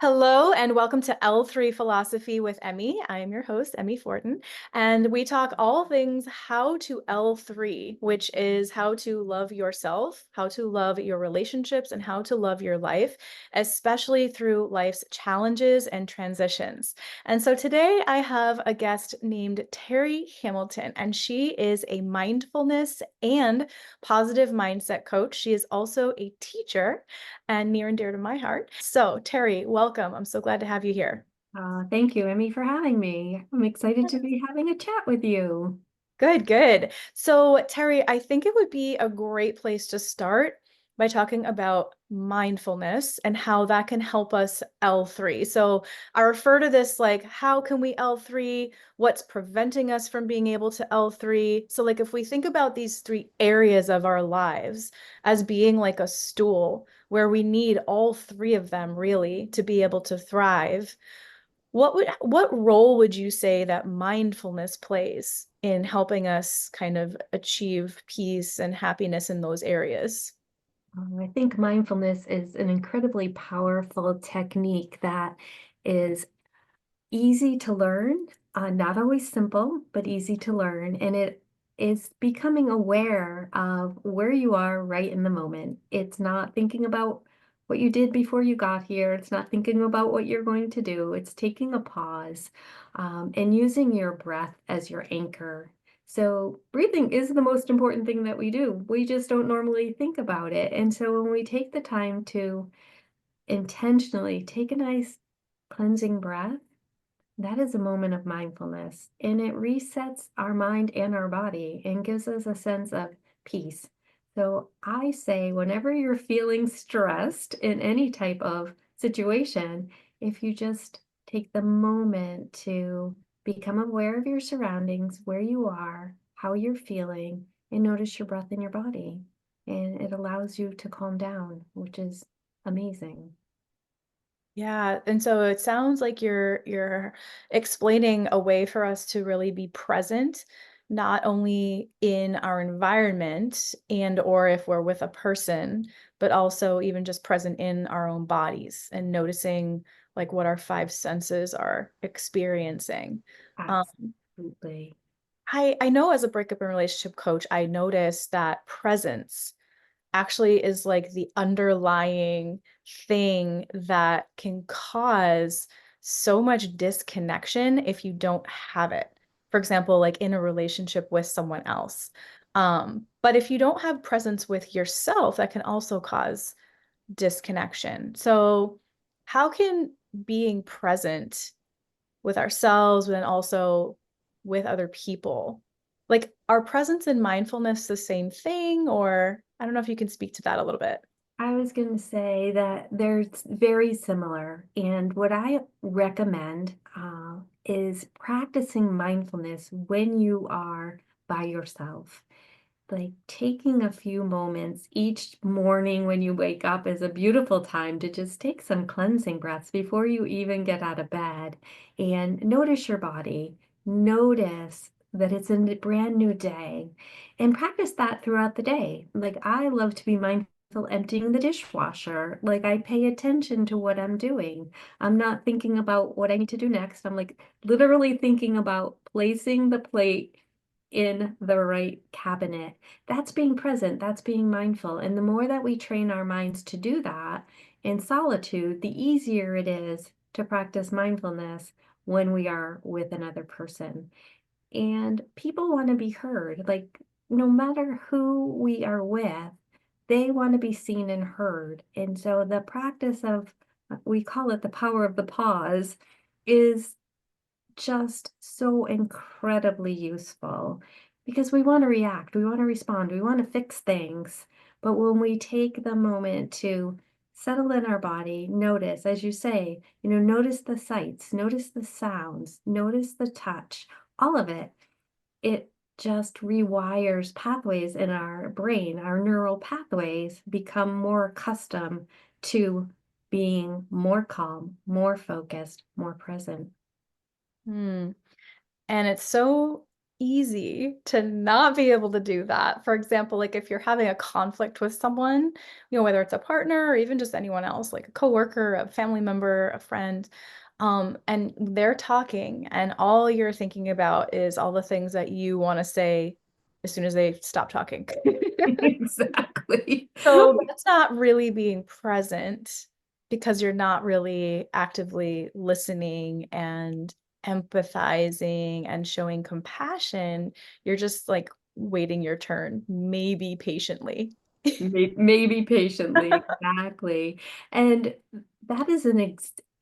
Hello and welcome to L3 Philosophy with Emmy. I am your host, Emmy Fortin, and we talk all things how to L3, which is how to love yourself, how to love your relationships, and how to love your life, especially through life's challenges and transitions. And so today I have a guest named Terri Hamilton, and she is a mindfulness and positive mindset coach. She is also a teacher and near and dear to my heart. So, Terri, welcome. I'm so glad to have you here. Thank you, Emmy, for having me. I'm excited to be having a chat with you. Good, good. So, Terri, I think it would be a great place to start by talking about mindfulness and how that can help us L3. So, I refer to this like, how can we L3? What's preventing us from being able to L3? So, like, if we think about these three areas of our lives as being like a stool where we need all three of them really to be able to thrive, what role would you say that mindfulness plays in helping us kind of achieve peace and happiness in those areas? I think mindfulness is an incredibly powerful technique that is easy to learn, not always simple, but easy to learn. And it is becoming aware of where you are right in the moment. It's not thinking about what you did before you got here. It's not thinking about what you're going to do. It's taking a pause, and using your breath as your anchor. So, breathing is the most important thing that we do. We just don't normally think about it. And so, when we take the time to intentionally take a nice cleansing breath, that is a moment of mindfulness, and it resets our mind and our body and gives us a sense of peace. So I say, whenever you're feeling stressed in any type of situation, if you just take the moment to become aware of your surroundings, where you are, how you're feeling, and notice your breath in your body, and it allows you to calm down, which is amazing. Yeah, and so it sounds like you're explaining a way for us to really be present, not only in our environment and or if we're with a person, but also even just present in our own bodies and noticing like what our five senses are experiencing. Um, Absolutely. I know as a breakup and relationship coach, I noticed that presence actually is like the underlying thing that can cause so much disconnection if you don't have it. For example, like in a relationship with someone else. But if you don't have presence with yourself, that can also cause disconnection. So, how can being present with ourselves, but then also with other people. Like, are presence and mindfulness the same thing? Or I don't know if you can speak to that a little bit. I was going to say that they're very similar. And what I recommend is practicing mindfulness when you are by yourself. Like taking a few moments each morning when you wake up is a beautiful time to just take some cleansing breaths before you even get out of bed and notice your body. Notice that it's a brand new day and practice that throughout the day. Like I love to be mindful emptying the dishwasher. Like I pay attention to what I'm doing. I'm not thinking about what I need to do next. I'm like literally thinking about placing the plate in the right cabinet. That's being present, that's being mindful. And the more that we train our minds to do that in solitude, the easier it is to practice mindfulness when we are with another person. And people want to be heard. Like, no matter who we are with, they want to be seen and heard. And so the practice of, we call it the power of the pause, is just so incredibly useful because we want to react, we want to respond, we want to fix things. But when we take the moment to settle in our body, notice, as you say, notice the sights, notice the sounds, notice the touch, all of it, it just rewires pathways in our brain. Our neural pathways become more accustomed to being more calm, more focused, more present. Hmm. And it's so easy to not be able to do that. For example, like if you're having a conflict with someone, whether it's a partner or even just anyone else, like a coworker, a family member, a friend, and they're talking, and all you're thinking about is all the things that you want to say as soon as they stop talking. Exactly. So that's not really being present because you're not really actively listening and empathizing and showing compassion. You're just like waiting your turn, maybe patiently. Maybe patiently, exactly. And that is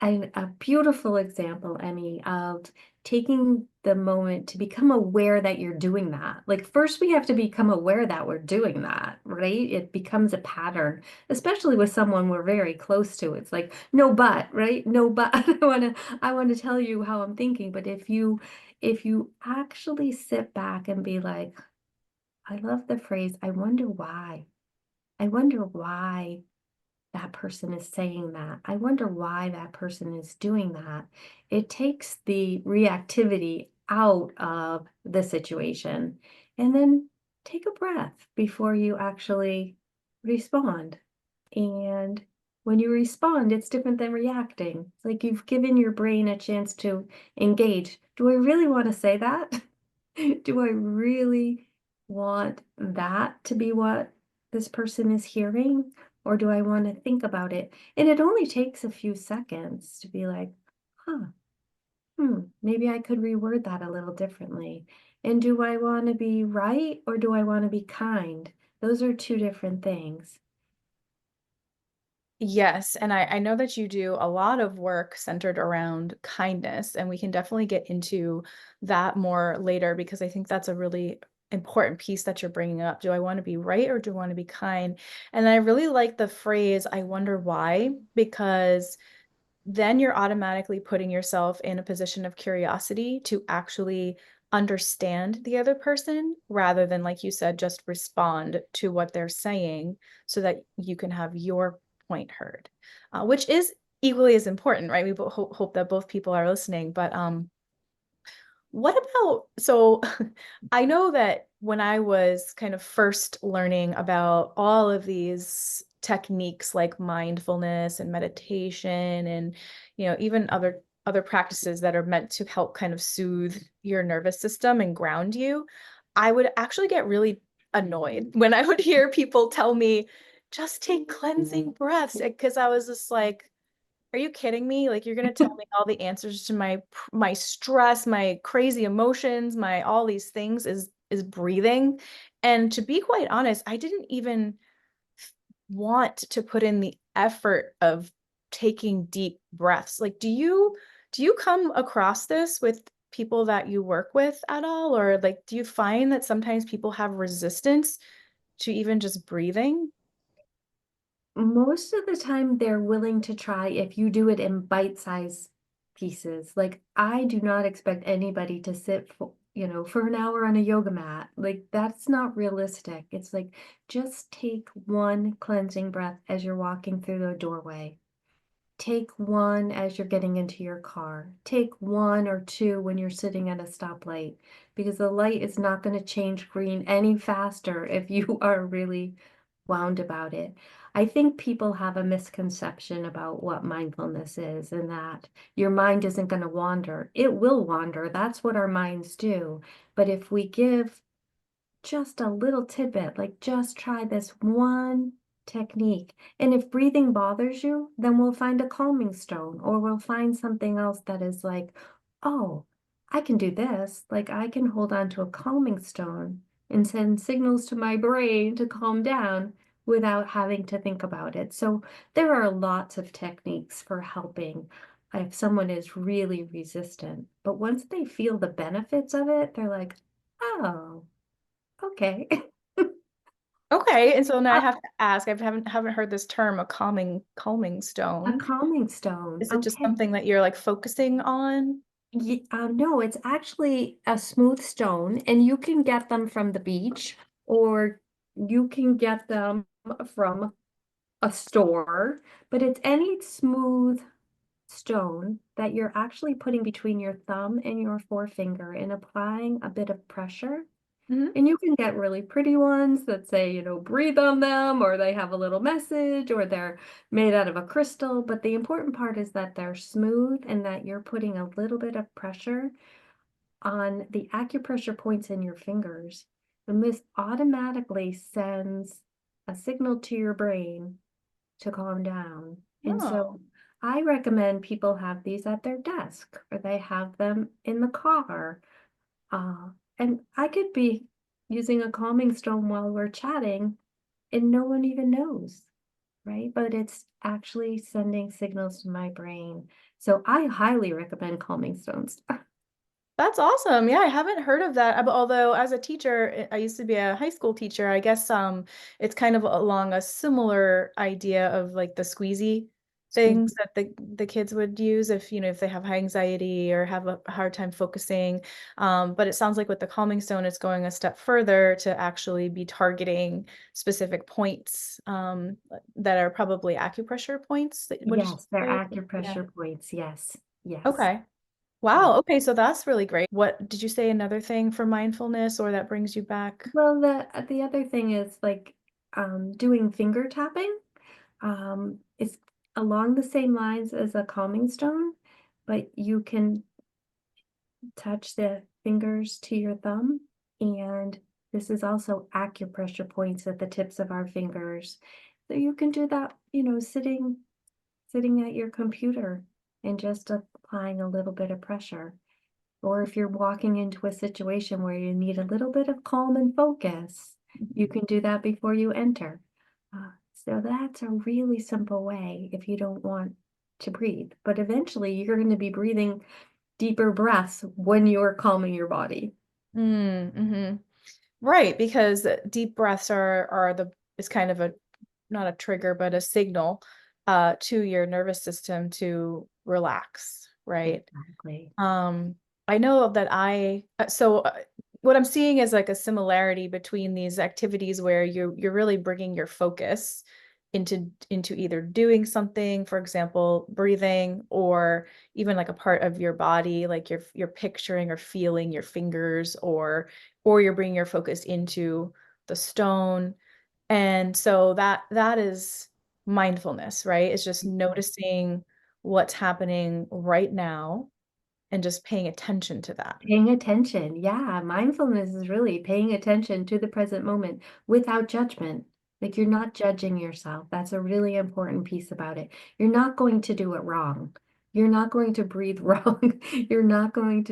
a beautiful example, Emmy, of taking the moment to become aware that you're doing that. Like, first, we have to become aware that we're doing that, right? It becomes a pattern, especially with someone we're very close to. It's like, no, but, right? No, but I want to tell you how I'm thinking. But if you actually sit back and be like, I love the phrase, I wonder why. I wonder why that person is saying that. I wonder why that person is doing that. It takes the reactivity out of the situation. And then take a breath before you actually respond. And when you respond, it's different than reacting. It's like you've given your brain a chance to engage. Do I really want to say that? Do I really want that to be what this person is hearing? Or do I want to think about it? And it only takes a few seconds to be like, huh, maybe I could reword that a little differently. And do I want to be right or do I want to be kind? Those are two different things. Yes, and I know that you do a lot of work centered around kindness, and we can definitely get into that more later because I think that's a really important piece that you're bringing up. Do I want to be right or do I want to be kind? And I really like the phrase, I wonder why, because then you're automatically putting yourself in a position of curiosity to actually understand the other person rather than, like you said, just respond to what they're saying so that you can have your point heard, which is equally as important, right? We hope that both people are listening. But what about, so I know that when I was kind of first learning about all of these techniques like mindfulness and meditation and even other practices that are meant to help kind of soothe your nervous system and ground you, I would actually get really annoyed when I would hear people tell me just take cleansing breaths because I was just like, are you kidding me? Like you're gonna tell me all the answers to my stress, my crazy emotions, my all these things is breathing. And to be quite honest, I didn't even want to put in the effort of taking deep breaths. Like do you come across this with people that you work with at all? Or like do you find that sometimes people have resistance to even just breathing? Most of the time, they're willing to try if you do it in bite-sized pieces. Like, I do not expect anybody to sit for an hour on a yoga mat. Like, that's not realistic. It's like, just take one cleansing breath as you're walking through the doorway. Take one as you're getting into your car. Take one or two when you're sitting at a stoplight, because the light is not going to change green any faster if you are really wound about it. I think people have a misconception about what mindfulness is and that your mind isn't going to wander. It will wander. That's what our minds do. But if we give just a little tidbit, like just try this one technique. And if breathing bothers you, then we'll find a calming stone or we'll find something else that is like, oh, I can do this. Like I can hold on to a calming stone and send signals to my brain to calm down without having to think about it. So there are lots of techniques for helping if someone is really resistant. But once they feel the benefits of it, they're like, oh, okay. Okay, and so now I A have to ask, I haven't heard this term, a calming a stone. calming stone. Is it just Okay. something that you're like focusing on? No, it's actually a smooth stone, and you can get them from the beach, or you can get them from a store, but it's any smooth. stone that you're actually putting between your thumb and your forefinger and applying a bit of pressure. Mhm. And you can get really pretty ones that say, breathe on them, or they have a little message, or they're made out of a crystal. But the important part is that they're smooth and that you're putting a little bit of pressure on the acupressure points in your fingers. And this automatically sends a signal to your brain to calm down. And Oh, so I recommend people have these at their desk or they have them in the car. Uh, and I could be using a calming stone while we're chatting and no one even knows, right? But it's actually sending signals to my brain. So I highly recommend calming stones. that's awesome. Yeah, I haven't heard of that. Although as a teacher, I used to be a high school teacher. I guess it's kind of along a similar idea of like the squeezy things Squeeze. that the kids would use if, if they have high anxiety or have a hard time focusing. But it sounds like with the calming stone, it's going a step further to actually be targeting specific points that are probably acupressure points. What did you Yes, they're say? Yeah. acupressure points. Yes, yes, Okay. yeah. Wow. Okay. So that's really great. What did you say another thing for mindfulness or that brings you back? Well, the other thing is like doing finger tapping. It's along the same lines as a calming stone, but you can touch the fingers to your thumb. And this is also acupressure points at the tips of our fingers. So you can do that, sitting at your computer and just applying a little bit of pressure. Or if you're walking into a situation where you need a little bit of calm and focus, you can do that before you enter. So that's a really simple way if you don't want to breathe. But eventually, you're going to be breathing deeper breaths when you're calming your body. Mm-hmm. Right, because deep breaths are the is kind of a not a trigger, but a signal to your nervous system to relax, right? Exactly. Um, I know that what I'm seeing is like a similarity between these activities where you're really bringing your focus into either doing something, for example, breathing, or even like a part of your body, like you're picturing or feeling your fingers, or you're bringing your focus into the stone. And so that is mindfulness, right? It's just noticing what's happening right now and just paying attention to that. Paying attention. Yeah, mindfulness is really paying attention to the present moment without judgment. Like you're not judging yourself. That's a really important piece about it. You're not going to do it wrong. You're not going to breathe wrong. You're not going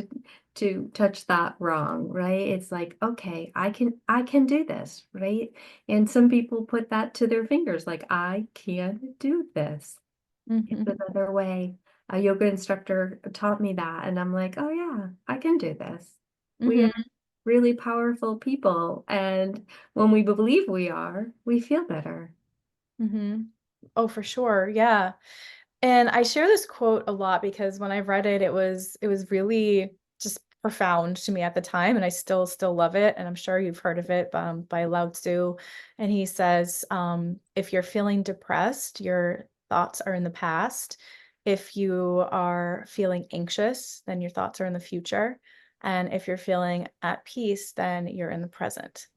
to touch that wrong, right? It's like, okay, I can do this, right? And some people put that to their fingers, like I can do this. It's Hmm. another way. A yoga instructor taught me that, and I'm like, oh yeah, I can do this. We are Hmm. really powerful people, and when we believe we are, we feel better. Hmm. Oh, for sure. Yeah. And I share this quote a lot because when I read it, it was really just profound to me at the time, and I still love it. And I'm sure you've heard of it by Lao Tzu. And he says, if you're feeling depressed, your thoughts are in the past. If you are feeling anxious, then your thoughts are in the future. And if you're feeling at peace, then you're in the present.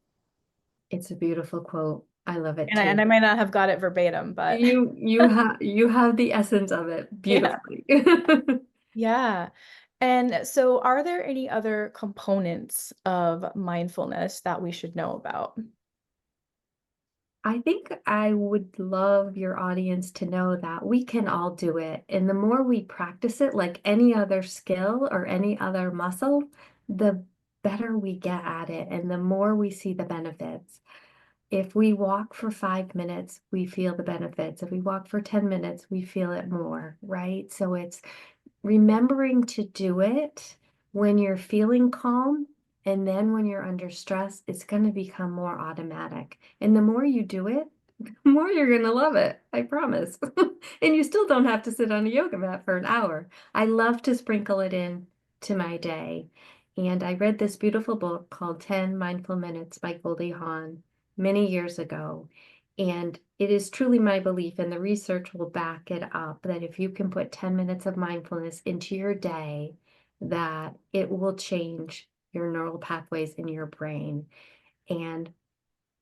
It's a beautiful quote. I love it And I too. might not have got it verbatim, but You have the essence of it yeah. beautifully. Yeah. And so, are there any other components of mindfulness that we should know about? I think I would love your audience to know that we can all do it. And the more we practice it, like any other skill or any other muscle, the better we get at it and the more we see the benefits. If we walk for 5 minutes, we feel the benefits. If we walk for 10 minutes, we feel it more, right? So it's remembering to do it when you're feeling calm, and then when you're under stress, it's going to become more automatic. And the more you do it, the more you're going to love it. I promise. And you still don't have to sit on a yoga mat for an hour. I love to sprinkle it in to my day. And I read this beautiful book called 10 Mindful Minutes by Goldie Hawn many years ago. And it is truly my belief, and the research will back it up, that if you can put 10 minutes of mindfulness into your day, that it will change your neural pathways in your brain. And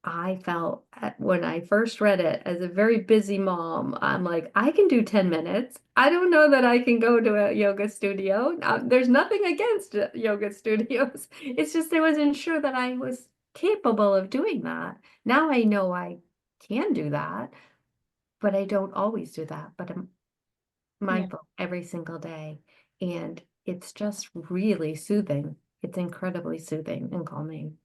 I felt when I first read it as a very busy mom, I'm like, I can do 10 minutes. I don't know that I can go to a yoga studio. There's nothing against yoga studios. It's just I wasn't sure that I was capable of doing that. Now I know I can do that, but I don't always do that. But I'm Yeah. mindful every single day. And it's just really soothing. It's incredibly soothing and calming.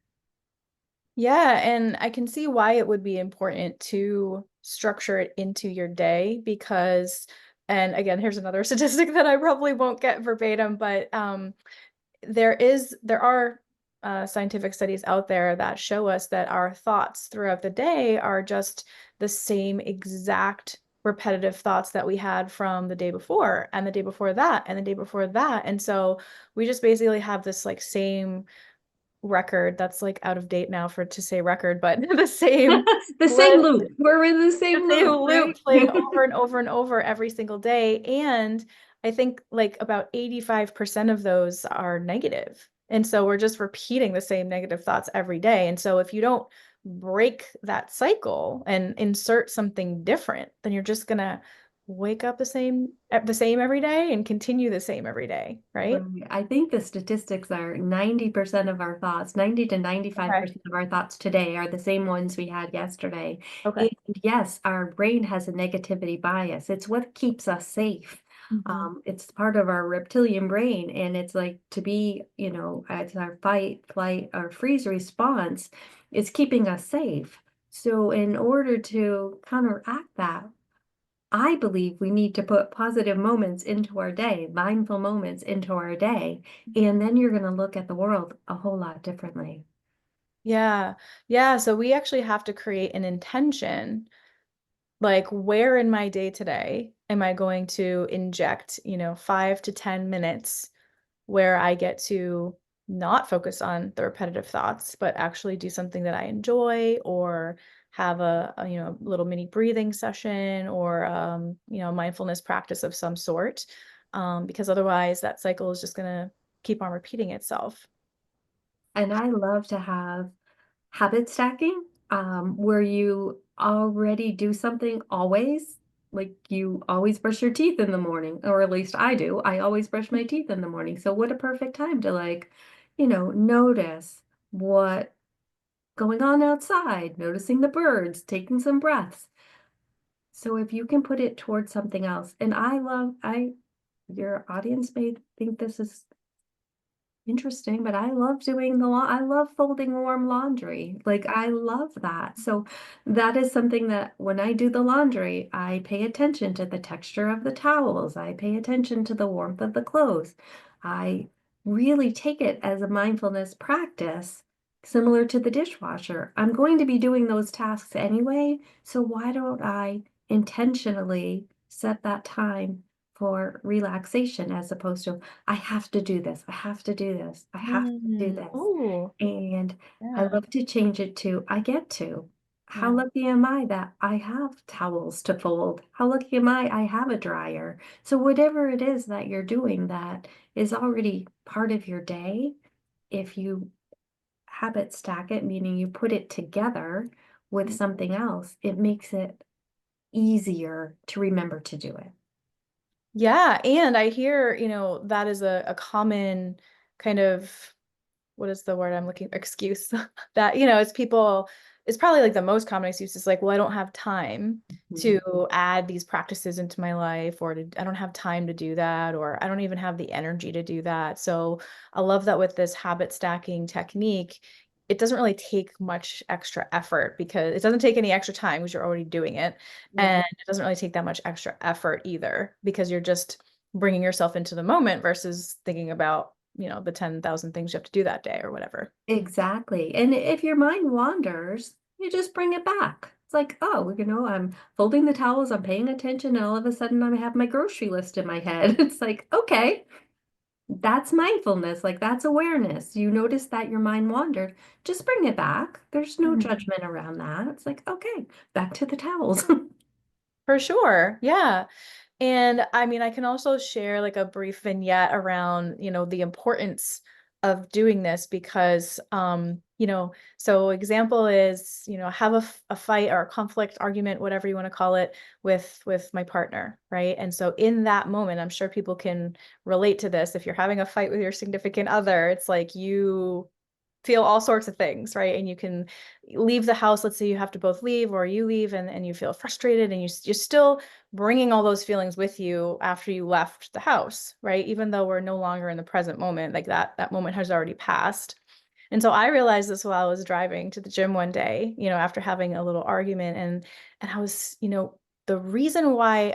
Yeah, and I can see why it would be important to structure it into your day because, and again, here's another statistic that I probably won't get verbatim, but there are scientific studies out there that show us that our thoughts throughout the day are just the same exact repetitive thoughts that we had from the day before and the day before that and the day before that. And so we just basically have this like same record that's like out of date now for to say record, but the same The same list, loop. We're in the the same same loop, loop right? playing over and over and over every single day. And I think like about 85% of those are negative. And so we're just repeating the same negative thoughts every day. And so if you don't break that cycle and insert something different, then you're just gonna wake up the same every day and continue the same every day, right? Right. I think the statistics are 90% of our thoughts, 90 to Okay. 95% of our thoughts today are the same ones we had yesterday. Okay. And yes, our brain has a negativity bias. It's what keeps us safe. Mhm. It's part of our reptilian brain. And it's like to be, it's our fight, flight, or freeze response is keeping us safe. So in order to counteract that, I believe we need to put positive moments into our day, mindful moments into our day, and then you're going to look at the world a whole lot differently. Yeah. Yeah. So we actually have to create an intention. Like, where in my day today am I going to inject, 5 to 10 minutes where I get to not focus on the repetitive thoughts, but actually do something that I enjoy or have a little mini breathing session or, mindfulness practice of some sort. Because otherwise that cycle is just going to keep on repeating itself. And I love to have habit stacking, where you already do something always, like you always brush your teeth in the morning, or at least I do. I always brush my teeth in the morning. So what a perfect time to notice what going on outside, noticing the birds, taking some breaths. So if you can put it towards something else, and your audience may think this is interesting, but I love doing I love folding warm laundry. Like I love that. So that is something that when I do the laundry, I pay attention to the texture of the towels. I pay attention to the warmth of the clothes. I really take it as a mindfulness practice, similar to the dishwasher. I'm going to be doing those tasks anyway, so why don't I intentionally set that time for relaxation as opposed to I have to do this. I have to do this. I have to do this. Oh, And I yeah. love to change it to I get to. How Yeah. lucky am I that I have towels to fold? How lucky am I have a dryer? So whatever it is that you're doing that is already part of your day, if you habit stack it, meaning you put it together with something else, it makes it easier to remember to do it. Yeah, and I hear, that is a common kind of, what is the word I'm looking, excuse that, it's probably like the most common excuse is like, well, I don't have time Mhm. to add these practices into my life, or I don't have time to do that, or I don't even have the energy to do that. So I love that with this habit stacking technique, it doesn't really take much extra effort because it doesn't take any extra time because you're already doing it. Right. And it doesn't really take that much extra effort either because you're just bringing yourself into the moment versus thinking about, the 10,000 things you have to do that day or whatever. Exactly. And if your mind wanders, you just bring it back. It's like, oh, I'm folding the towels, I'm paying attention, and all of a sudden I have my grocery list in my head. It's like, okay, That's mindfulness, like that's awareness. You notice that your mind wandered, just bring it back. There's no Mhm. judgment around that. It's like, okay, back to the towels. For sure. Yeah. And I mean, I can also share like a brief vignette around, the importance of doing this because, so example is, have a fight or a conflict, argument, whatever you want to call it, with my partner, right? And so in that moment, I'm sure people can relate to this. If you're having a fight with your significant other, it's like you feel all sorts of things, right? And you can leave the house. Let's say you have to both leave or you leave and you feel frustrated and you're still bringing all those feelings with you after you left the house, right? Even though we're no longer in the present moment, like that moment has already passed. And so I realized this while I was driving to the gym one day, after having a little argument and I was, the reason why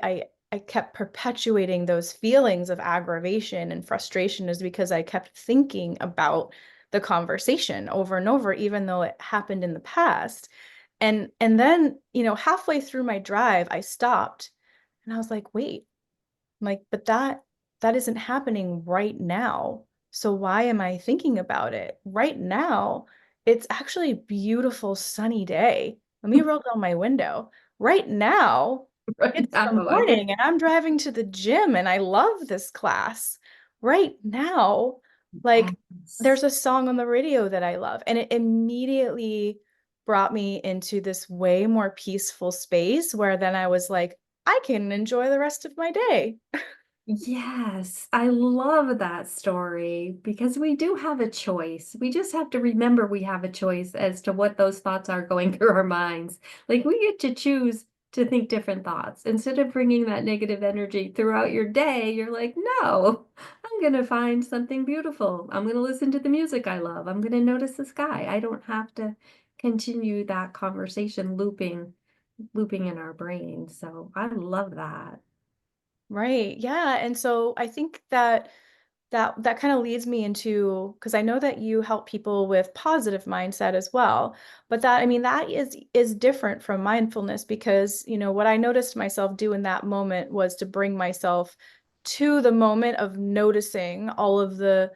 I kept perpetuating those feelings of aggravation and frustration is because I kept thinking about the conversation over and over, even though it happened in the past. And then, halfway through my drive, I stopped and I was like, wait, I'm like, but that isn't happening right now. So why am I thinking about it? Right now, it's actually a beautiful sunny day. Let me roll down my window. Right now, Right it's the now, I could, morning and I'm driving to the gym and I love this class. Right now, like yes. there's a song on the radio that I love, and it immediately brought me into this way more peaceful space where then I was like, I can enjoy the rest of my day. Yes, I love that story because we do have a choice. We just have to remember we have a choice as to what those thoughts are going through our minds. Like we get to choose to think different thoughts. Instead of bringing that negative energy throughout your day, you're like, no, I'm going to find something beautiful. I'm going to listen to the music I love. I'm going to notice the sky. I don't have to continue that conversation looping in our brain. So I love that. Right. Yeah. And so I think that kind of leads me into because I know that you help people with positive mindset as well. But that I mean that is different from mindfulness because, what I noticed myself do in that moment was to bring myself to the moment of noticing all of the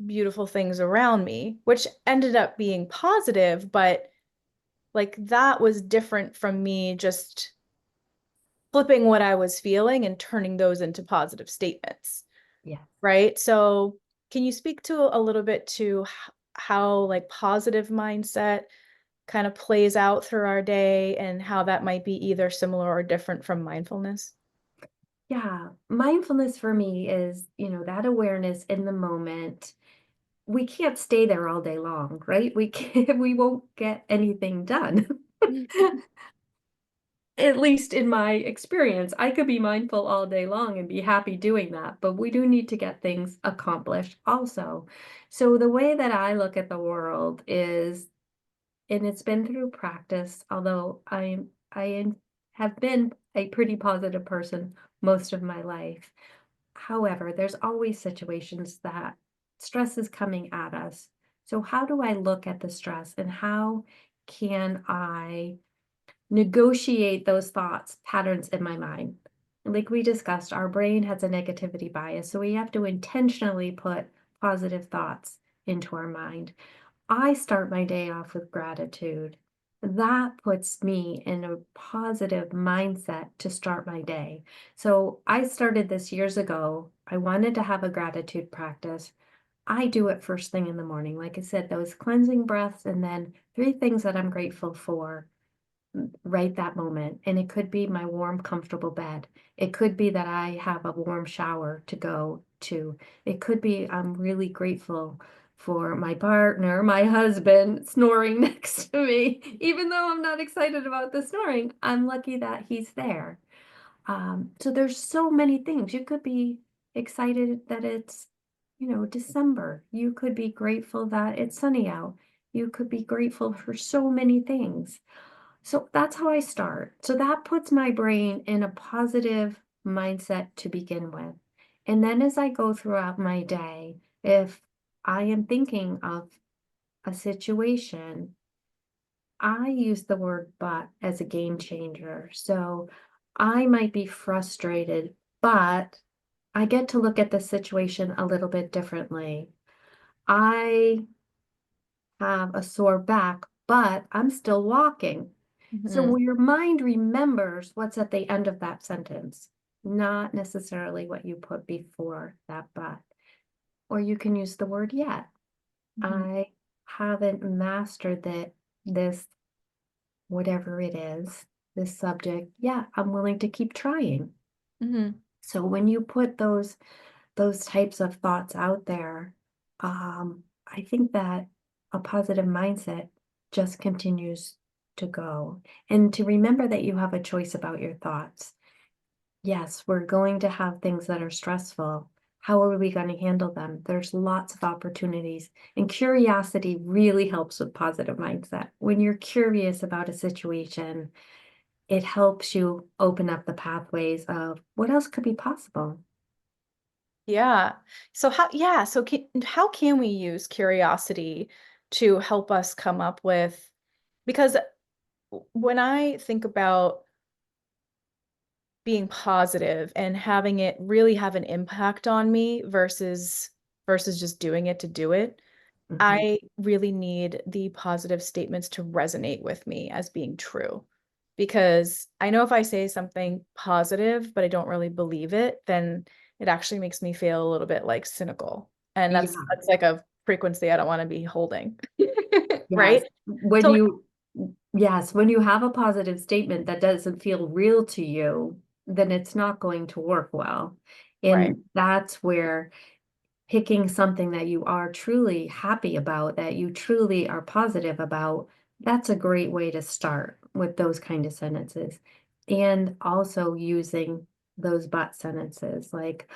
beautiful things around me, which ended up being positive, but like that was different from me just flipping what I was feeling and turning those into positive statements, Yes. right? So, can you speak to a little bit to how like positive mindset kind of plays out through our day and how that might be either similar or different from mindfulness? Yeah, mindfulness for me is, that awareness in the moment. We can't stay there all day long, right? We can't, we won't get anything done. At least in my experience, I could be mindful all day long and be happy doing that, but we do need to get things accomplished also. So the way that I look at the world is, and it's been through practice, although have been a pretty positive person most of my life. However, there's always situations that stress is coming at us. So, how do I look at the stress and how can I negotiate those thoughts patterns in my mind? Like we discussed, our brain has a negativity bias. So, we have to intentionally put positive thoughts into our mind. I start my day off with gratitude. That puts me in a positive mindset to start my day. So I started this years ago. I wanted to have a gratitude practice. I do it first thing in the morning. Like I said, those cleansing breaths, and then three things that I'm grateful for right that moment. And it could be my warm, comfortable bed. It could be that I have a warm shower to go to. It could be I'm really grateful for my partner, my husband snoring next to me. Even though I'm not excited about the snoring, I'm lucky that he's there. So there's so many things. You could be excited that it's, December. You could be grateful that it's sunny out. You could be grateful for so many things. So that's how I start. So that puts my brain in a positive mindset to begin with. And then as I go throughout my day, if I am thinking of a situation, I use the word but as a game changer. So I might be frustrated, but I get to look at the situation a little bit differently. I have a sore back, but I'm still walking. So Mhm. your mind remembers what's at the end of that sentence, not necessarily what you put before that but. Or you can use the word yet. Mhm. I haven't mastered this, whatever it is, this subject. Yeah, I'm willing to keep trying. Mhm. So when you put those types of thoughts out there, I think that a positive mindset just continues to go. And to remember that you have a choice about your thoughts. Yes, we're going to have things that are stressful. How are we going to handle them? There's lots of opportunities. And curiosity really helps with positive mindset. When you're curious about a situation, it helps you open up the pathways of what else could be possible. Yeah. So how can we use curiosity to help us come up with, because when I think about being positive and having it really have an impact on me versus just doing it to do it, Mhm. I really need the positive statements to resonate with me as being true. Because I know if I say something positive, but I don't really believe it, then it actually makes me feel a little bit like cynical. And Yeah. that's like a frequency I don't want to be holding. Yes. Right? So like, Yes, when you have a positive statement that doesn't feel real to you, then it's not going to work well. right. And that's where picking something that you are truly happy about, that you truly are positive about, that's a great way to start with those kind of sentences. And also using those but sentences like,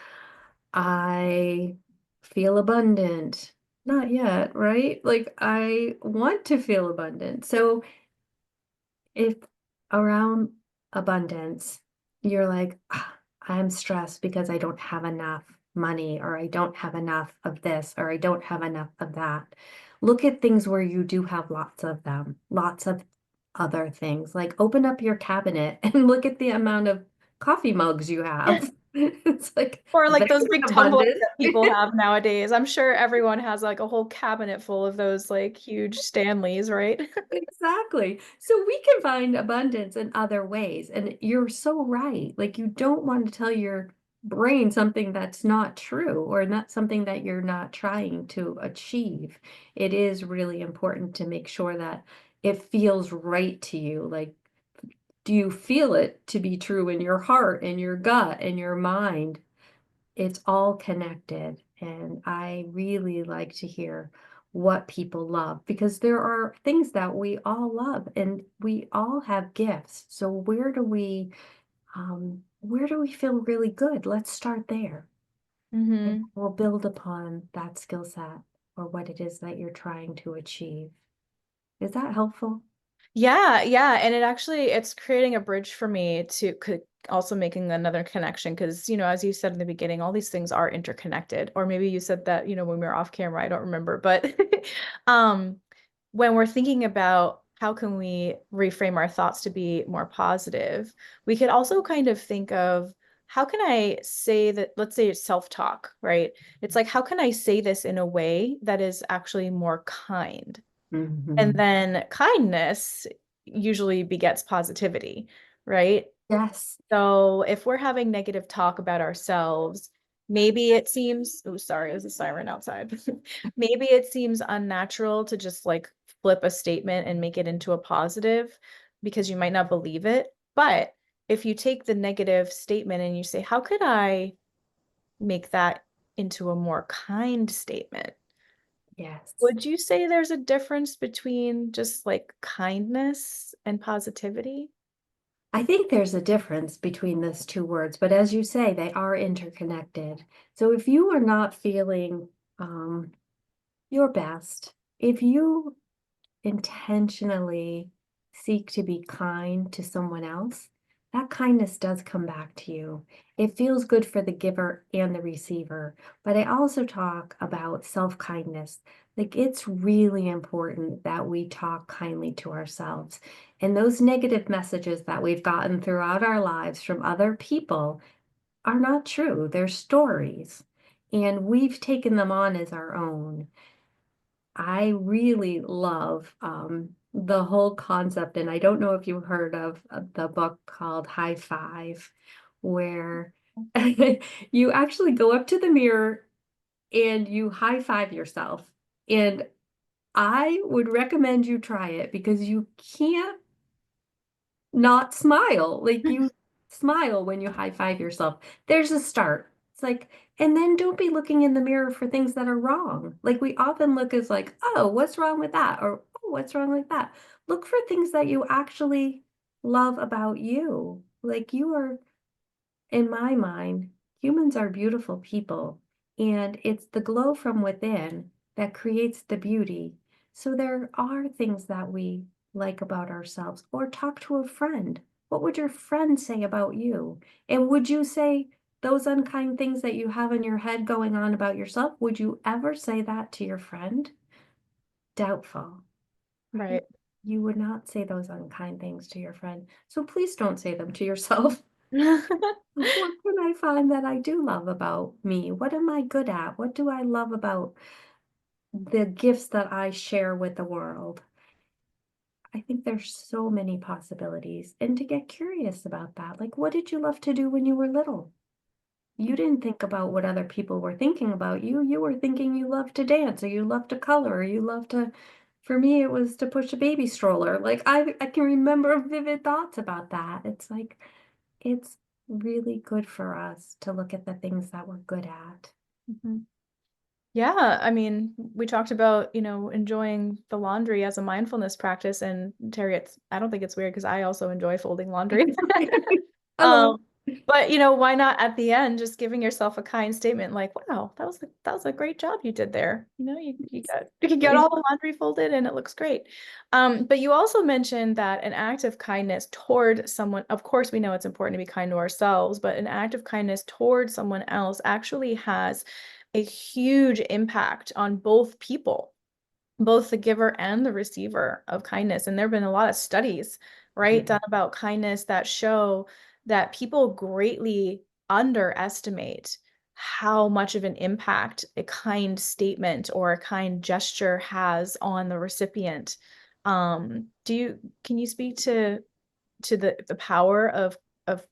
I feel abundant. Not yet, right? Like, I want to feel abundant. So if around abundance, you're like, "Ah, I'm stressed because I don't have enough money, or I don't have enough of this, or I don't have enough of that." Look at things where you do have lots of them, lots of other things. Like open up your cabinet and look at the amount of coffee mugs you have. It's like, Or like there's those big tumblers abundance. that people have nowadays. I'm sure everyone has like a whole cabinet full of those like huge Stanleys, right? Exactly. So we can find abundance in other ways. And you're so right. Like you don't want to tell your brain something that's not true or not something that you're not trying to achieve. It is really important to make sure that it feels right to you. Like, do you feel it to be true in your heart and your gut and your mind? It's all connected. And I really like to hear what people love because there are things that we all love and we all have gifts. So where do we feel really good? Let's start there. And Hmm. we'll build upon that skill set or what it is that you're trying to achieve. Is that helpful? Yeah, yeah, and it's creating a bridge for me to also making another connection because as you said in the beginning, all these things are interconnected. Or maybe you said that when we were off camera, I don't remember, but um when we're thinking about how can we reframe our thoughts to be more positive, we could also kind of think of how can I say that, let's say it's self-talk, right? It's like how can I say this in a way that is actually more kind? And Mhm. then kindness usually begets positivity, right? Yes. So if we're having negative talk about ourselves, maybe it seems, oh, sorry, there's a siren outside. Maybe it seems unnatural to just like flip a statement and make it into a positive because you might not believe it. But if you take the negative statement and you say, how could I make that into a more kind statement? Yes. Would you say there's a difference between just like kindness and positivity? I think there's a difference between those two words, but as you say, they are interconnected. So if you are not feeling um, your best, if you intentionally seek to be kind to someone else, that kindness does come back to you. It feels good for the giver and the receiver. But I also talk about self kindness. Like it's really important that we talk kindly to ourselves. And those negative messages that we've gotten throughout our lives from other people, are not true. They're stories, and we've taken them on as our own. I really love the whole concept, and I don't know if you heard of the book called High Five, where you actually go up to the mirror and you high five yourself. And I would recommend you try it because you can't not smile. Like you smile when you high five yourself. There's a start. It's like, and then don't be looking in the mirror for things that are wrong. Like we often look as like, oh, what's wrong with that? Or oh, what's wrong with that? Look for things that you actually love about you. Like you are, in my mind, humans are beautiful people, and it's the glow from within that creates the beauty. So there are things that we like about ourselves, or talk to a friend. What would your friend say about you? And would you say those unkind things that you have in your head going on about yourself? Would you ever say that to your friend? Doubtful, right? Right. You would not say those unkind things to your friend. So please don't say them to yourself. What can I find that I do love about me? What am I good at? What do I love about the gifts that I share with the world? I think there's so many possibilities. And to get curious about that, like what did you love to do when you were little? You didn't think about what other people were thinking about you. You were thinking you loved to dance or you loved to color or you loved to, for me, it was to push a baby stroller. Like I can remember vivid thoughts about that. It's like, it's really good for us to look at the things that we're good at. Mhm. Yeah, I mean, we talked about, enjoying the laundry as a mindfulness practice, and Terry, I don't think it's weird because I also enjoy folding laundry. I love Um, but why not at the end just giving yourself a kind statement like, "Wow, that was a great job you did there." You got it. all the laundry folded and it looks great. But you also mentioned that an act of kindness toward someone, of course, we know it's important to be kind to ourselves, but an act of kindness toward someone else actually has a huge impact on both people, both the giver and the receiver of kindness. And there have been a lot of studies, right, done about kindness that show that people greatly underestimate how much of an impact a kind statement or a kind gesture has on the recipient. Can you speak to the power of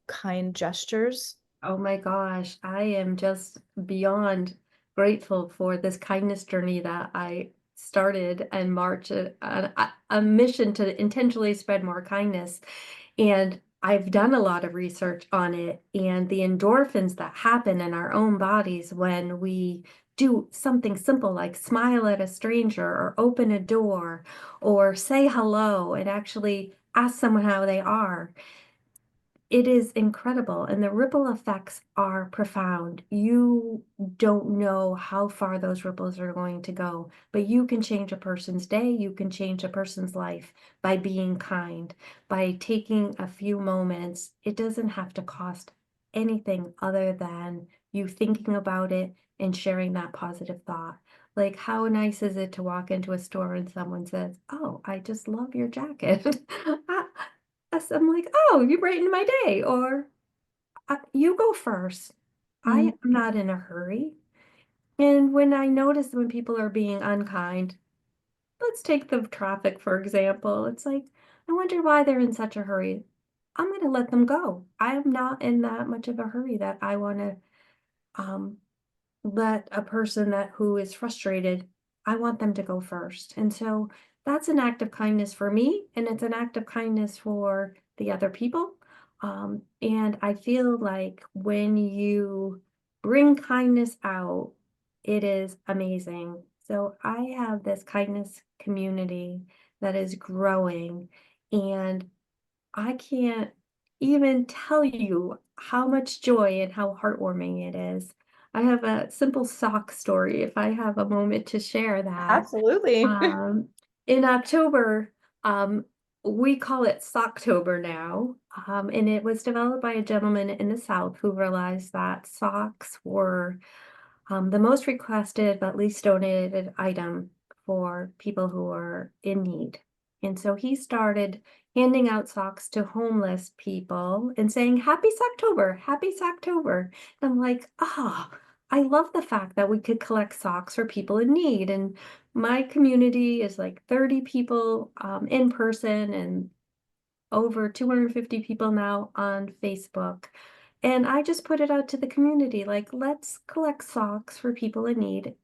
kind gestures? Oh my gosh, I am just beyond grateful for this kindness journey that I started in March, a mission to intentionally spread more kindness. And I've done a lot of research on it and the endorphins that happen in our own bodies when we do something simple like smile at a stranger or open a door or say hello and actually ask someone how they are. It is incredible, and the ripple effects are profound. You don't know how far those ripples are going to go, but you can change a person's day, you can change a person's life by being kind, by taking a few moments. It doesn't have to cost anything other than you thinking about it and sharing that positive thought. Like, how nice is it to walk into a store and someone says, "Oh, I just love your jacket." I'm like, "Oh, you brightened my day," or "You go first. I Mm, am not in a hurry." And when I notice when people are being unkind, let's take the traffic, for example. It's like, I wonder why they're in such a hurry. I'm gonna let them go. I am not in that much of a hurry that I wanna, um, let a person that who is frustrated, I want them to go first. And so that's an act of kindness for me, and it's an act of kindness for the other people. And I feel like when you bring kindness out, it is amazing. So I have this kindness community that is growing, and I can't even tell you how much joy and how heartwarming it is. I have a simple sock story if I have a moment to share that. absolutely. Um, in October, um, we call it Socktober now, and it was developed by a gentleman in the South who realized that socks were the most requested but least donated item for people who are in need. And so he started handing out socks to homeless people and saying, Happy Socktober, Happy Socktober. And I'm like, ah, I love the fact that we could collect socks for people in need. And my community is like 30 people in person and over 250 people now on Facebook. And I just put it out to the community, like, let's collect socks for people in need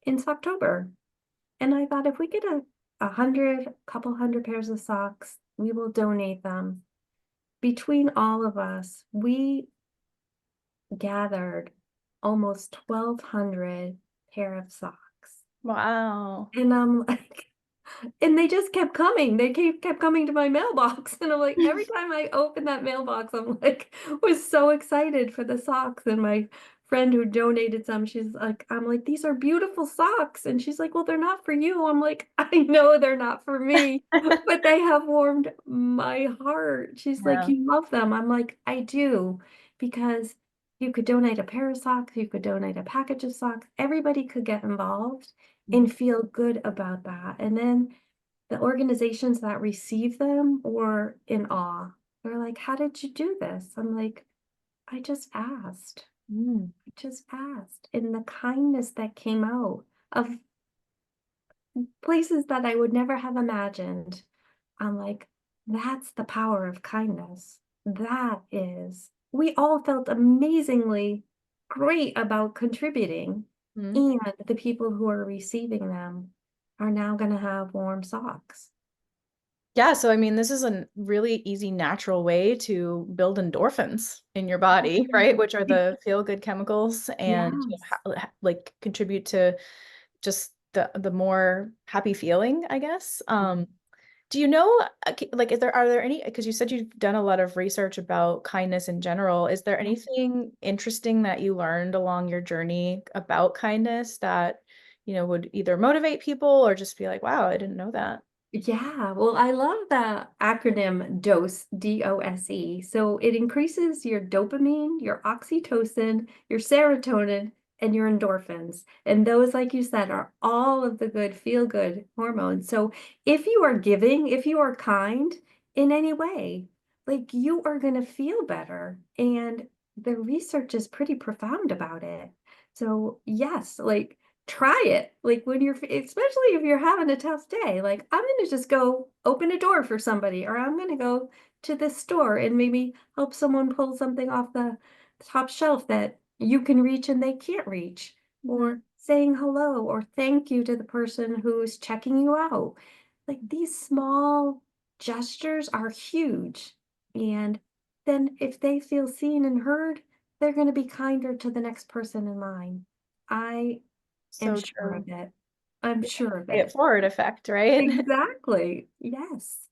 in Socktober. And I thought if we get couple hundred pairs of socks, we will donate them. Between all of us, we gathered almost 1,200 pair of socks. Wow. And I'm like, and they just kept coming. They kept coming to my mailbox. And I'm like, every time I open that mailbox, I'm like, was so excited for the socks. And my friend who donated some, she's like, I'm like, these are beautiful socks. And she's like, well, they're not for you. I'm like, I know they're not for me, but they have warmed my heart. She's like, Yeah. you love them. I'm like, I do, because you could donate a pair of socks, you could donate a package of socks. Everybody could get involved Mhm. and feel good about that. And then the organizations that receive them were in awe. They're like, how did you do this? I'm like, I just asked. Mm. I just asked. And the kindness that came out of places that I would never have imagined. I'm like, that's the power of kindness. That is, we all felt amazingly great about contributing. Mhm. And the people who are receiving them are now going to have warm socks. Yeah, so I mean, this is a really easy, natural way to build endorphins in your body, right? Which are the feel-good chemicals and Yes. like contribute to just the more happy feeling, I guess. Do you know, like, are there any, because you said you've done a lot of research about kindness in general. Is there Yeah. anything interesting that you learned along your journey about kindness that, would either motivate people or just be like, wow, I didn't know that. Yeah, well, I love the acronym DOSE, DOSE. So it increases your dopamine, your oxytocin, your serotonin, and your endorphins. And those, like you said, are all of the good feel good hormones. So if you are giving, if you are kind in any way, like you are going to feel better. And the research is pretty profound about it. So, yes, like try it. Like when you're, especially if you're having a tough day, like I'm going to just go open a door for somebody, or I'm going to go to this store and maybe help someone pull something off the top shelf that you can reach and they can't reach, Mhm. or saying hello or thank you to the person who's checking you out. Like these small gestures are huge. And then if they feel seen and heard, they're going to be kinder to the next person in line. I am So sure true. of it. I'm sure of Pay it it. forward effect, right? Exactly. Yes.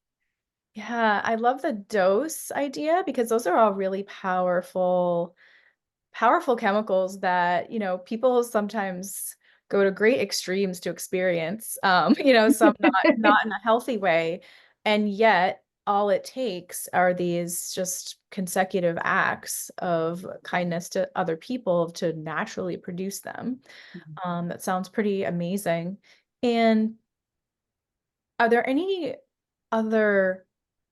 Yeah, I love the dose idea because those are all really powerful chemicals that, people sometimes go to great extremes to experience. Some not in a healthy way. And yet all it takes are these just consecutive acts of kindness to other people to naturally produce them. That sounds pretty amazing. And are there any other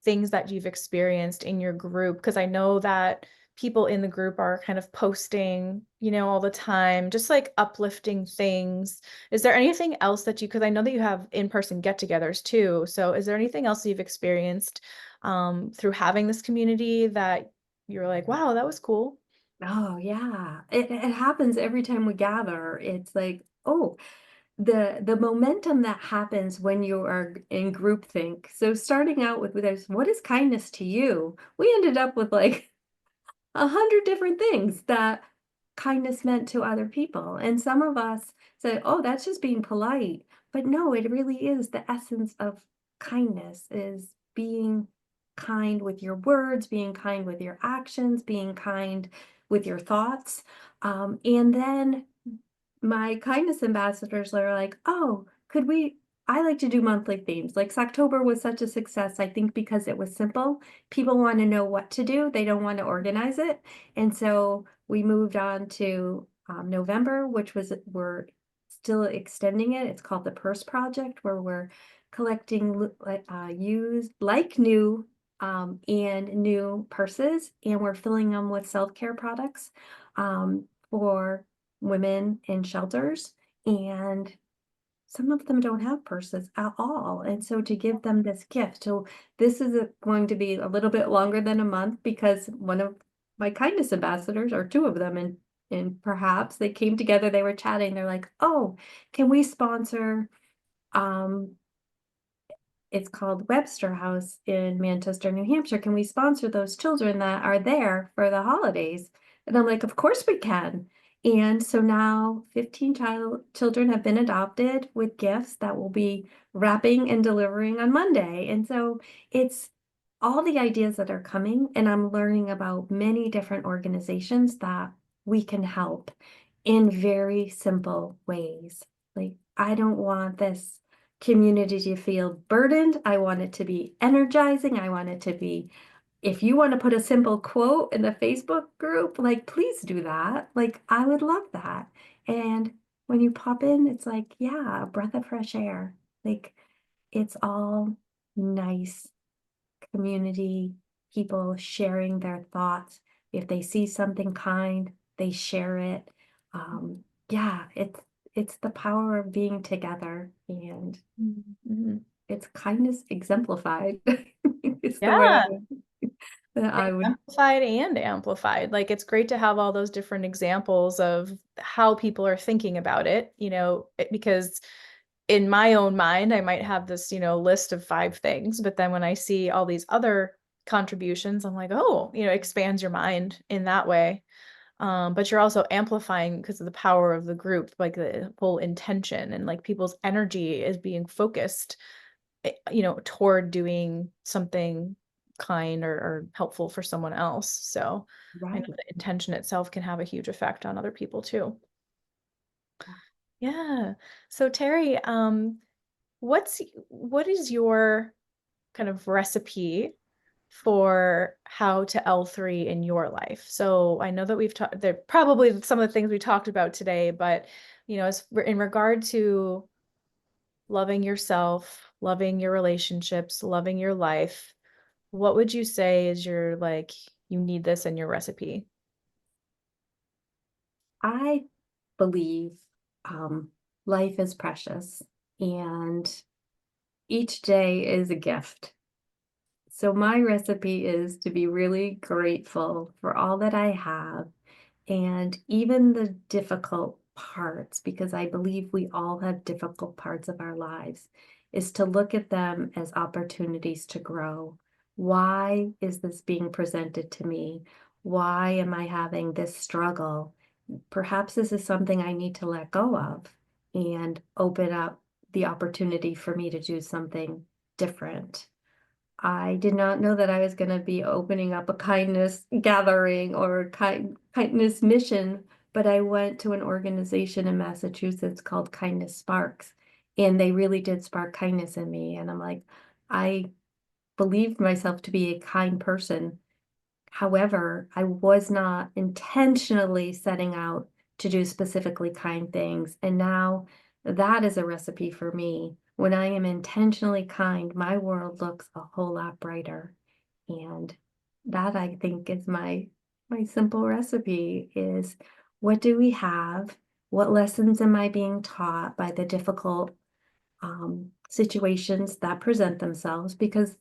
things that you've experienced in your group? Because I know that people in the group are kind of posting, all the time, just like uplifting things. Is there anything else that because I know that you have in-person get-togethers too. So is there anything else you've experienced through having this community that you're like, wow, that was cool? Oh, yeah. It happens every time we gather. It's like, oh, the momentum that happens when you are in groupthink. So starting out with this, what is kindness to you? We ended up with like 100 different things that kindness meant to other people. And some of us said, oh, that's just being polite. But no, it really is the essence of kindness is being kind with your words, being kind with your actions, being kind with your thoughts. And then my kindness ambassadors are like, oh, could we? I like to do monthly themes. Like October was such a success, I think, because it was simple. People want to know what to do, they don't want to organize it. And so we moved on to November, which was we're still extending it. It's called the Purse Project, where we're collecting used, like new, and new purses, and we're filling them with self-care products for women in shelters. And some of them don't have purses at all. And so to give them this gift, so this is going to be a little bit longer than a month because one of my kindness ambassadors, or two of them, and perhaps they came together, they were chatting, they're like, oh, can we sponsor um it's called Webster House in Manchester, New Hampshire. Can we sponsor those children that are there for the holidays? And I'm like, of course we can. And so now 15 children have been adopted with gifts that will be wrapping and delivering on Monday. And so it's all the ideas that are coming, and I'm learning about many different organizations that we can help in very simple ways. Like, I don't want this community to feel burdened. I want it to be energizing. I want it to be, if you want to put a simple quote in the Facebook group, like, please do that. Like, I would love that. And when you pop in, it's like, yeah, a breath of fresh air. Like, it's all nice community, people sharing their thoughts. If they see something kind, they share it. Yeah, it's the power of being together, and Mhm. it's kindness exemplified. It's the word Yeah, that I would. exemplified and amplified. Like it's great to have all those different examples of how people are thinking about it, because in my own mind, I might have this, list of 5 things, but then when I see all these other contributions, I'm like, oh, expands your mind in that way. But you're also amplifying because of the power of the group, like the whole intention and like people's energy is being focused, toward doing something kind or helpful for someone else. So I know Right. the intention itself can have a huge effect on other people too. Yeah. So Terri, what is your kind of recipe for how to L3 in your life? So I know that we've talked there probably some of the things we talked about today, but as in regard to loving yourself, loving your relationships, loving your life, what would you say is your like you need this in your recipe? I believe life is precious, and each day is a gift. So my recipe is to be really grateful for all that I have, and even the difficult parts, because I believe we all have difficult parts of our lives, is to look at them as opportunities to grow. Why is this being presented to me? Why am I having this struggle? Perhaps this is something I need to let go of and open up the opportunity for me to do something different. I did not know that I was going to be opening up a kindness gathering or kindness mission, but I went to an organization in Massachusetts called Kindness Sparks, and they really did spark kindness in me. And I'm like, I believed myself to be a kind person. However, I was not intentionally setting out to do specifically kind things. And now that is a recipe for me. When I am intentionally kind, my world looks a whole lot brighter. And that, I think, is my simple recipe is, what do we have? What lessons am I being taught by the difficult situations that present themselves? Because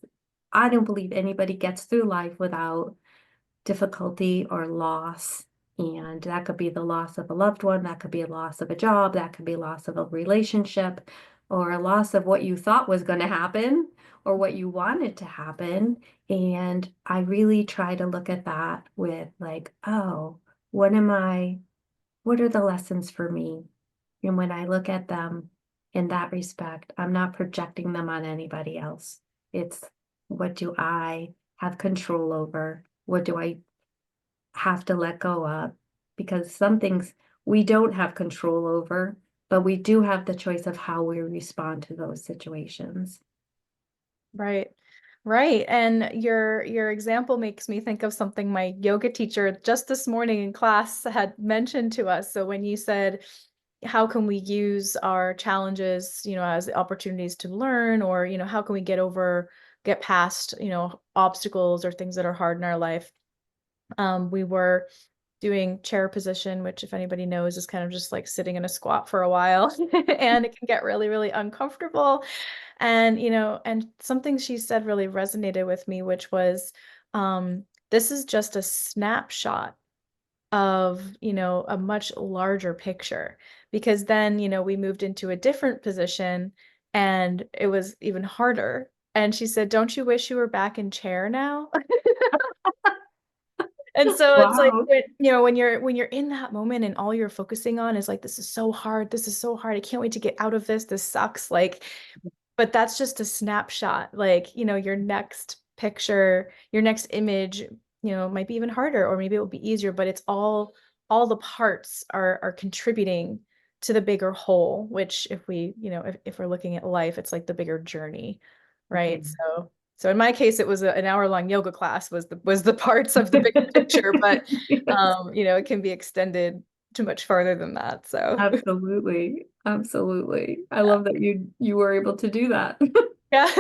I don't believe anybody gets through life without difficulty or loss. And that could be the loss of a loved one, that could be a loss of a job, that could be loss of a relationship, or a loss of what you thought was going to happen or what you wanted to happen. And I really try to look at that with, like, oh, what am I, what are the lessons for me? And when I look at them in that respect, I'm not projecting them on anybody else. It's, what do I have control over? What do I have to let go of? Because some things we don't have control over, but we do have the choice of how we respond to those situations. Right. Right. And your example makes me think of something my yoga teacher just this morning in class had mentioned to us. So when you said how can we use our challenges, as opportunities to learn, or, how can we get past, obstacles or things that are hard in our life. We were doing chair position, which if anybody knows is kind of just like sitting in a squat for a while and it can get really, really uncomfortable. And, and something she said really resonated with me, which was, this is just a snapshot of, a much larger picture. Because then, we moved into a different position and it was even harder. And she said, "Don't you wish you were back in chair now?" And so it's like Wow. when you're in that moment and all you're focusing on is like, this is so hard, this is so hard, I can't wait to get out of this sucks. Like, but that's just a snapshot. Like, your next picture, your next image, might be even harder, or maybe it will be easier, but it's all the parts are contributing to the bigger whole, which if we, if we're looking at life, it's like the bigger journey, right? Okay. So in my case, it was an hour-long yoga class was the parts of the bigger picture, but Yes. it can be extended to much farther than that. So Absolutely. Absolutely. I love that you were able to do that. yeah.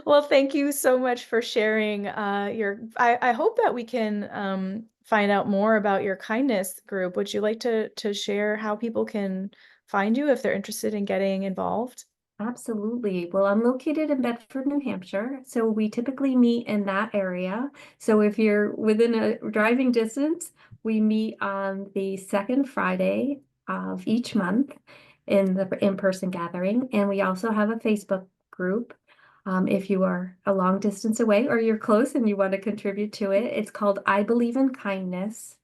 Well, thank you so much for sharing I hope that we can find out more about your kindness group. Would you like to share how people can find you if they're interested in getting involved? Absolutely. Well, I'm located in Bedford, New Hampshire, so we typically meet in that area. So if you're within a driving distance, we meet on the second Friday of each month in the in-person gathering. And we also have a Facebook group. If you are a long distance away or you're close and you want to contribute to it, it's called I Believe in Kindness.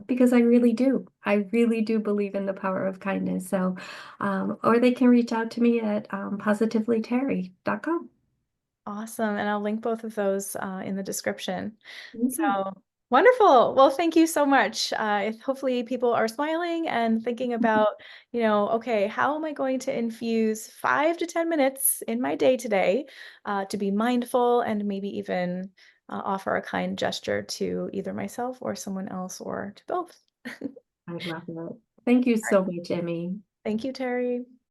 Because I really do. I really do believe in the power of kindness. So, or they can reach out to me at positivelyterry.com. Awesome. And I'll link both of those in the description. Okay. So wonderful. Well, thank you so much. Hopefully people are smiling and thinking about, okay, how am I going to infuse 5 to 10 minutes in my day today to be mindful and maybe even offer a kind gesture to either myself or someone else or to both. I love it. Thank you so much, Emmy. Thank you, Terry.